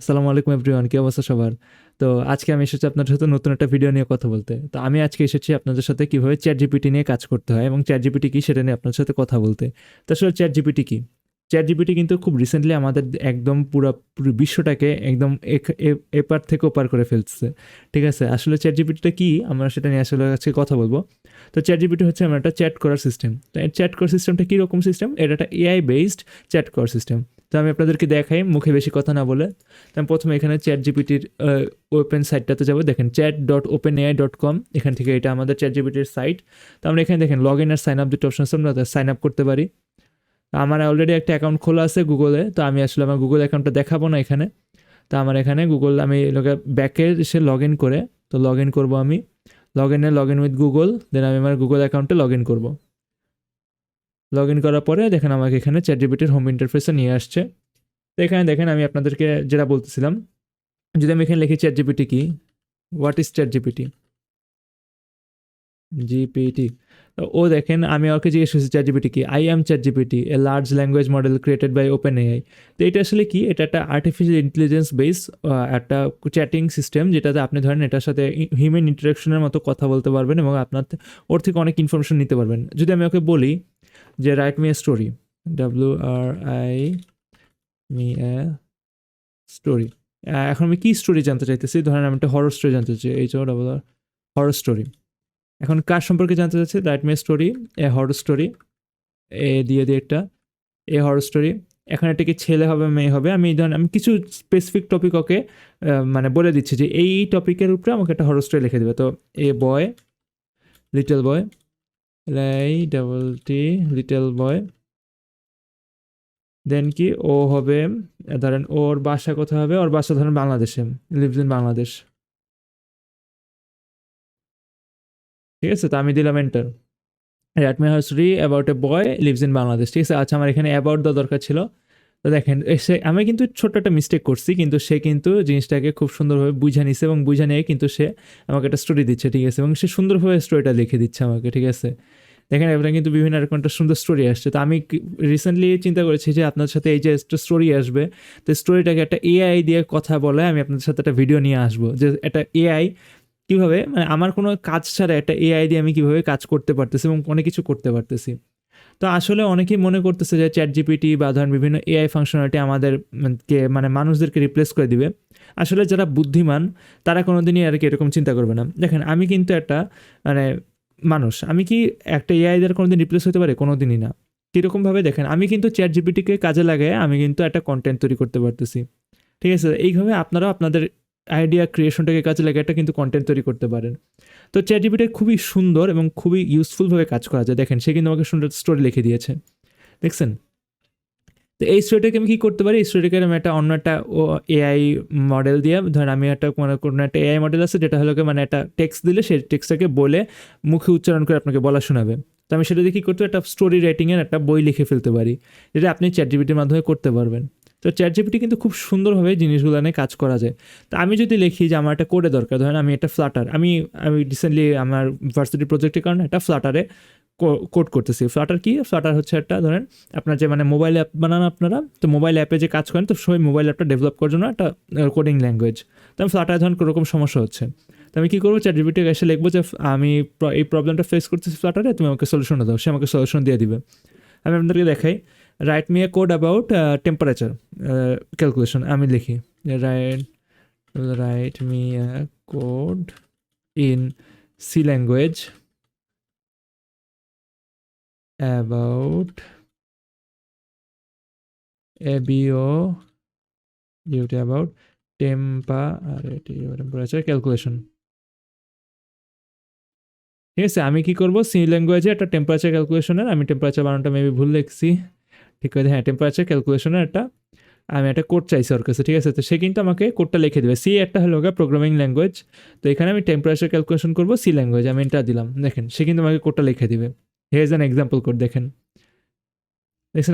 আসসালামু আলাইকুম এভরিওয়ান, কি অবস্থা সবার? তো আজকে আমি এসেছি আপনাদের সাথে নতুন একটা ভিডিও নিয়ে কথা বলতে। তো আমি আজকে এসেছি আপনাদের সাথে কিভাবে চ্যাট জিপিটি নিয়ে কাজ করতে হয় এবং চ্যাট জিপিটি কি সেটা নিয়ে আপনাদের সাথে কথা বলতে। তো আসলে চ্যাট জিপিটি কি? চ্যাট জিপিটি কিন্তু খুব রিসেন্টলি আমাদের একদম পুরো বিশ্বটাকে একদম এপার থেকে ওপার করে ফেলছে। ঠিক আছে, আসলে চ্যাট জিপিটিটা কি আমরা সেটা নিয়ে আসলে আজকে কথা বলবো। তো চ্যাট জিপিটি হচ্ছে আমার একটা চ্যাট করার সিস্টেম। তো এই চ্যাট করার সিস্টেমটা কীরকম সিস্টেম? এটা একটা এআই বেসড চ্যাট করার সিস্টেম। তো আমি আপনাদেরকে দেখাই মুখে বেশি কথা না বলে। তো আমি প্রথমে এখানে চ্যাট জিপিটির ওপেন সাইটটাতে যাবো। দেখেন chat.openai.com, এখান থেকে এটা আমাদের চ্যাট জিপিটির সাইট। তো আমরা এখানে দেখেন লগ ইন আর সাইন আপ দুটো অপশন আছে, আমরা সাইন আপ করতে পারি। আমার অলরেডি একটা অ্যাকাউন্ট খোলা আছে গুগলে, তো আমি আসলে আমার গুগল অ্যাকাউন্টটা দেখাবো না এখানে। তো আমার এখানে গুগল আমি ব্যাকে এসে লগ ইন করে, তো লগ ইন করবো আমি। লগ ইন উইথ গুগল, দেন আমি আমার গুগল অ্যাকাউন্টে লগ ইন করবো। লগ ইন করার পরে দেখেন আমাকে এখানে চ্যাট জিপিটির হোম ইন্টারফেসে নিয়ে আসছে। তো এখানে দেখেন আমি আপনাদেরকে যেটা বলতেছিলাম, যদি আমি এখানে লিখি চ্যাট জিপিটি কি, what is chat GPT, GPT. ও দেখেন আমি ওকে জিজ্ঞেস করছি চ্যাট জিপিটি কি, I am chat GPT a large language model created by Open AI. তো এটা আসলে কি, এটা একটা আর্টিফিশিয়াল ইন্টেলিজেন্স বেস একটা চ্যাটিং সিস্টেম, যেটাতে আপনি ধরেন এটার সাথে হিউম্যান ইন্টারাকশনের মতো কথা বলতে পারবেন এবং আপনার ওর থেকে অনেক ইনফরমেশন নিতে পারবেন। যদি আমি ওকে বলি যে right me a story, WRI story, এখন আমি কি স্টোরি জানতে চাইতেছি, ধরেন আমি একটা হরর স্টোরি জানতে চাই, হরর স্টোরি। এখন কার সম্পর্কে জানতে চাচ্ছি, রাইট মি স্টোরি এ হরর স্টোরি, এ দিয়ে একটা এ হরর স্টোরি। এখন এটা কি ছেলে হবে মেয়ে হবে, আমি ধরেন আমি কিছু স্পেসিফিক টপিক ওকে মানে বলে দিচ্ছি যে এই টপিকের উপরে আমাকে একটা হরর স্টোরি লিখে দেবে। তো এ বয়, little boy, LITTLE little boy, দেন কি ও হবে, ধরেন ওর বাসা কোথায় হবে, ওর বাসা ধরেন বাংলাদেশে, লিভস ইন বাংলাদেশ। ঠিক আছে, তো আমি দিলাম এন্টার। রাইট মি হার্সরি about a boy lives in Bangladesh. ঠিক আছে, আচ্ছা আমার এখানে অ্যাবাউট দেওয়া দরকার ছিল। তো দেখেন সে, আমি কিন্তু ছোট্ট একটা মিস্টেক করছি, কিন্তু সে কিন্তু জিনিসটাকে খুব সুন্দরভাবে বুঝে নিছে এবং বুঝে নিয়ে কিন্তু সে আমাকে একটা স্টোরি দিচ্ছে। ঠিক আছে, এবং সে সুন্দরভাবে স্টোরিটা লিখে দিচ্ছে আমাকে। ঠিক আছে, দেখেন এবার কিন্তু বিভিন্ন রকম একটা সুন্দর স্টোরি আসছে। তো আমি রিসেন্টলি চিন্তা করেছি যে আপনার সাথে এই যে একটা স্টোরি আসবে, তো স্টোরিটাকে একটা এআই দিয়ে কথা বলে আমি আপনাদের সাথে একটা ভিডিও নিয়ে আসবো, যে একটা এআই কীভাবে, মানে আমার কোনো কাজ ছাড়া একটা এআই দিয়ে আমি কীভাবে কাজ করতে পারতেছি এবং অনেক কিছু করতে পারতেছি। তো আসলে অনেকেই মনে করতেছে যে চ্যাট জিপিটি বা ধরেন বিভিন্ন এআই ফাংশনালিটি আমাদের মানে মানুষদেরকে রিপ্লেস করে দিবে। আসলে যারা বুদ্ধিমান তারা কোনোদিনই আর কি এরকম চিন্তা করবে না। দেখেন আমি কিন্তু একটা মানে মানুষ, আমি কি একটা এআই দ্বারা কোনোদিন রিপ্লেস হতে পারে? কোনোদিনই না। কীরকমভাবে দেখেন, আমি কিন্তু চ্যাট জিপিটিকে কাজে লাগায় আমি কিন্তু একটা কন্টেন্ট তৈরি করতে পারতেছি। ঠিক আছে, এইভাবে আপনারাও আপনাদের আইডিয়া ক্রিয়েশনটাকে কাজে লাগে একটা কিন্তু কন্টেন্ট তৈরি করতে পারেন। তো চ্যাট জিপিটি খুবই সুন্দর এবং খুবই ইউজফুলভাবে কাজ করা যায়। দেখেন সে কিন্তু আমাকে সুন্দর স্টোরি লিখে দিয়েছে, দেখছেন? তো এই স্টোরিটাকে আমি কী করতে পারি, এই স্টোরিটাকে আমি একটা অন্য একটা এআই মডেল দিয়ে, ধরেন আমি একটা কোনো একটা এআই মডেল আছে যেটা হলো মানে একটা টেক্সট দিলে সেই টেক্সটটাকে বলে মুখে উচ্চারণ করে আপনাকে বলা শোনাবে। তো আমি সেটা দিয়ে কী করতে, একটা স্টোরি রাইটিংয়ের একটা বই লিখে ফেলতে পারি, যেটা আপনি চ্যাট জিপিটির মাধ্যমে করতে পারবেন। তো চ্যাট জিপিটি কিন্তু খুব সুন্দরভাবে জিনিসগুলো নিয়ে কাজ করা যায়। তো আমি যদি লিখি যে আমার একটা কোডে দরকার, ধরেন আমি একটা ফ্লাটার, আমি রিসেন্টলি আমার ভার্সিটি প্রজেক্টের কারণে একটা ফ্লাটারে কোড করতেছি। ফ্লাটার কি? ফ্লাটার হচ্ছে একটা ধরেন আপনার যে মানে মোবাইল অ্যাপ বানান আপনারা, তো মোবাইল অ্যাপে যে কাজ করেন, তো সেই মোবাইল অ্যাপটা ডেভেলপ করার জন্য একটা কোডিং ল্যাঙ্গুয়েজ। তো আমি ফ্লাটারে ধরেন কোনোরকম সমস্যা হচ্ছে, তো আমি কী করবো, চ্যাট জিপিটিকে এসে লিখবো যে আমি এই প্রবলেমটা ফেস করতেছি ফ্লাটারে, তুমি আমাকে সলিউশনটা দাও, সে আমাকে সলিউশন দিয়ে দিবে। আমি আপনাদেরকে দেখাই, write me a code about temperature calculation, আমি লিখি write me a code in C language about about temperature calculation। ঠিক আছে, আমি কি করব, সি ল্যাঙ্গুয়েজে একটা টেম্পারেচার ক্যালকুলেশনের, আমি টেম্পারেচার বানানটা মেবি ভুল লিখছি, ঠিক আছে, হ্যাঁ টেম্পারেচার ক্যালকুলেশনের একটা আমি একটা কোড চাইছি ওর কাছে। ঠিক আছে, তো সে কিন্তু আমাকে কোডটা লিখে দেবে। সি একটা হলো প্রোগ্রামিং ল্যাঙ্গুয়েজ, তো এখানে আমি টেম্পারেচার ক্যালকুলেশন করবো সি ল্যাঙ্গুয়েজ, আমি এটা দিলাম, দেখেন সে কিন্তু আমাকে কোডটা লিখে দিবে। Here is an example code, দেখেন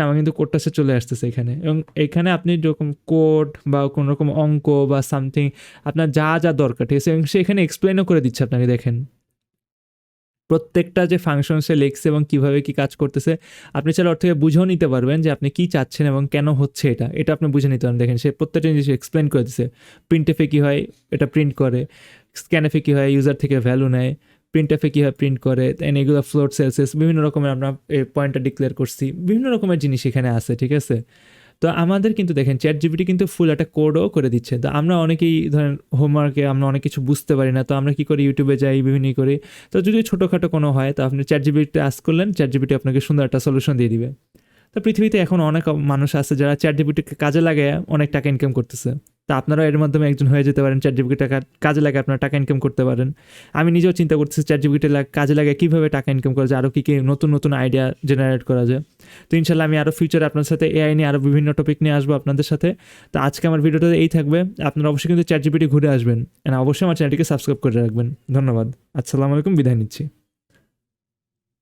আমার কিন্তু কোডটা সে চলে আসতেছে এখানে। এবং এখানে আপনি যখন কোড বা কোনো রকম অঙ্ক বা সামথিং আপনার যা যা দরকার, ঠিক আছে, এবং সে এখানে এক্সপ্লেনও করে দিচ্ছে আপনাকে, দেখেন প্রত্যেকটা যে ফাংশন সে লিখছে এবং কীভাবে কী কাজ করতেছে আপনি চাইলে ওর থেকে বুঝেও নিতে পারবেন যে আপনি কী চাচ্ছেন এবং কেন হচ্ছে এটা আপনি বুঝে নিতে পারেন। দেখেন সে প্রত্যেকটা জিনিস এক্সপ্লেন করে দিচ্ছে। প্রিন্টএফে কী হয় এটা প্রিন্ট করে, স্ক্যানএফে কী হয় ইউজার থেকে ভ্যালু নেয়, প্রিন্টএফে কী হয় প্রিন্ট করে, দেন এগুলো ফ্লোট সেলসেস বিভিন্ন রকমের আমরা পয়েন্টটা ডিক্লেয়ার করছি, বিভিন্ন রকমের জিনিস এখানে আছে, ঠিক আছে। তো আমাদের কিন্তু দেখেন চ্যাটজিপিটি কিন্তু ফুল একটা কোডও করে দিচ্ছে। তো আমরা অনেকেই ধরেন হোমওয়ার্কে আমরা অনেক কিছু বুঝতে পারি না, তো আমরা কী করি ইউটিউবে যাই বিভিন্ন করি। তো যদি ছোটোখাটো কোনো হয় তো আপনি চ্যাটজিপিটিতে আস্ক করলেন, চ্যাটজিপিটি আপনাকে সুন্দর একটা সলিউশন দিয়ে দিবে। তো পৃথিবীতে এখন অনেক মানুষ আছে যারা চ্যাটজিপিটিকে কাজে লাগায় অনেক টাকা ইনকাম করতেছে। তা আপনারা এর মাধ্যমে একজন হয়ে যেতে পারেন, চ্যাটজিপিটি কাজে লাগে আপনারা টাকা ইনকাম করতে পারেন। আমি নিজেও চিন্তা করতেছি চ্যাটজিপিটি কাজে লাগে কীভাবে টাকা ইনকাম করা যায়, আরও কী কী নতুন নতুন আইডিয়া জেনারেট করা যায়। তো ইনশাল্লাহ আমি আরও ফিউচারে আপনার সাথে এআই নিয়ে আরও বিভিন্ন টপিক নিয়ে আসবো আপনাদের সাথে। তো আজকে আমার ভিডিওটা এই থাকবে, আপনারা অবশ্যই কিন্তু চ্যাটজিপিটি ঘুরে আসবেন, অবশ্যই আমার চ্যানেলটিকে সাবস্ক্রাইব করে রাখবেন। ধন্যবাদ, আসসালামু আলাইকুম, বিদায় নিচ্ছি।